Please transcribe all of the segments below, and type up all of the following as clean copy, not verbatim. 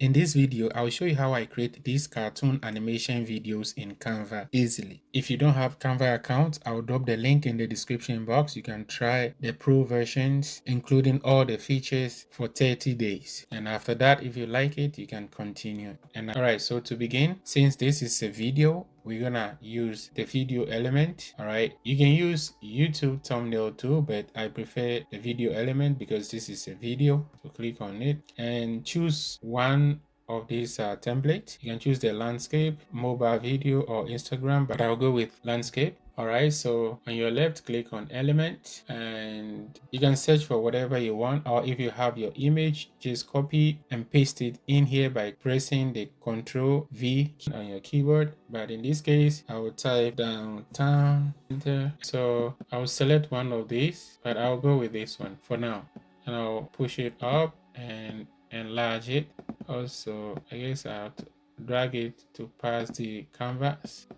In this video, I'll show you how I create these cartoon animation videos in Canva easily. If you don't have Canva account, I'll drop the link in the description box. You can try the pro versions, including all the features for 30 days. And after that, if you like it, you can continue. And alright, so to begin, since this is a video, we're gonna use the video element. All right, you can use YouTube thumbnail too, but I prefer the video element because this is a video. So click on it and choose one of these templates. You can choose the landscape, mobile video, or Instagram, but I'll go with landscape. All right, so on your left, click on element and you can search for whatever you want, or if you have your image, just copy and paste it in here by pressing the Ctrl V on your keyboard. But in this case, I will type downtown, enter. So I'll select one of these, but I'll go with this one for now. And I'll push it up and enlarge it. Also, I guess I have to drag it to pass the canvas.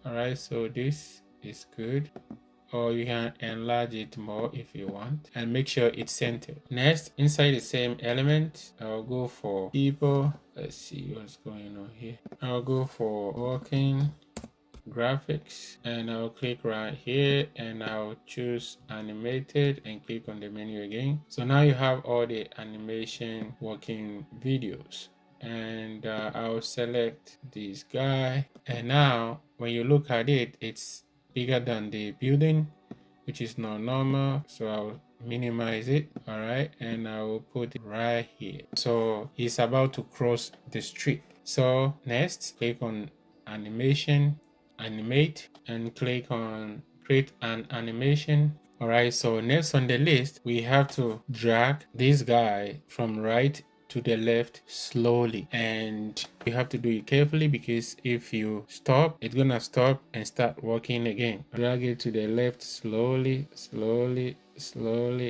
All right, so this is good, or you can enlarge it more if you want, and make sure it's centered. Next, inside the same element, I'll go for people. Let's see what's going on here. I'll go for working graphics and I'll click right here and I'll choose animated and click on the menu again. So now you have all the animation working videos, and I'll select this guy, and now when you look at it, it's bigger than the building, which is not normal, so I'll minimize it. All right, and I will put it right here. So he's about to cross the street. So next, click on animation, animate, and click on create an animation. All right, so next on the list, we have to drag this guy from right to the left slowly, and you have to do it carefully because if you stop, it's gonna stop and start working again. Drag it to the left slowly,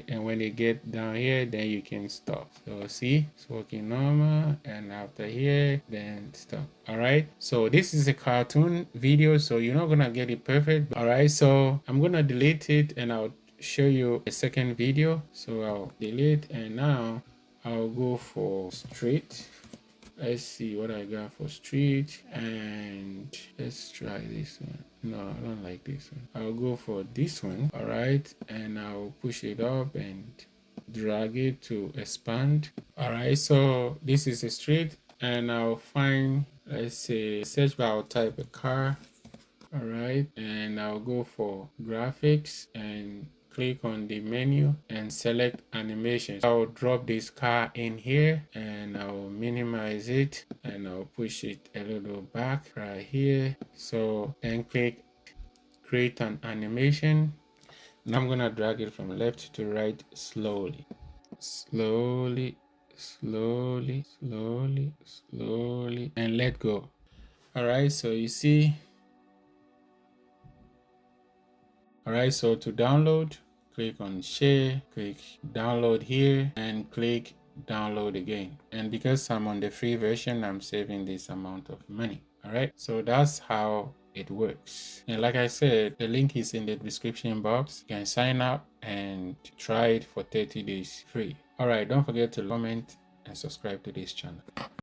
and when you get down here, then you can stop. So see, it's working normal, and after here, then stop. All right, so this is a cartoon video, so you're not gonna get it perfect. All right, so I'm gonna delete it and I'll show you a second video. So I'll delete, and now I'll go for street. Let's see what I got for street, and let's try this one. No, I don't like this one. I'll go for this one. All right, and I'll push it up and drag it to expand. All right, so this is a street, and I'll find, let's say, search bar, I'll type a car. All right, and I'll go for graphics and click on the menu and select animation. I'll drop this car in here and I'll minimize it and I'll push it a little back right here. So then click create an animation. Now I'm gonna drag it from left to right slowly, and let go. All right, so you see. All right, so to download, click on share, click download here, and click download again. And because I'm on the free version, I'm saving this amount of money. All right, so that's how it works. And like I said, the link is in the description box. You can sign up and try it for 30 days free. All right, don't forget to comment and subscribe to this channel.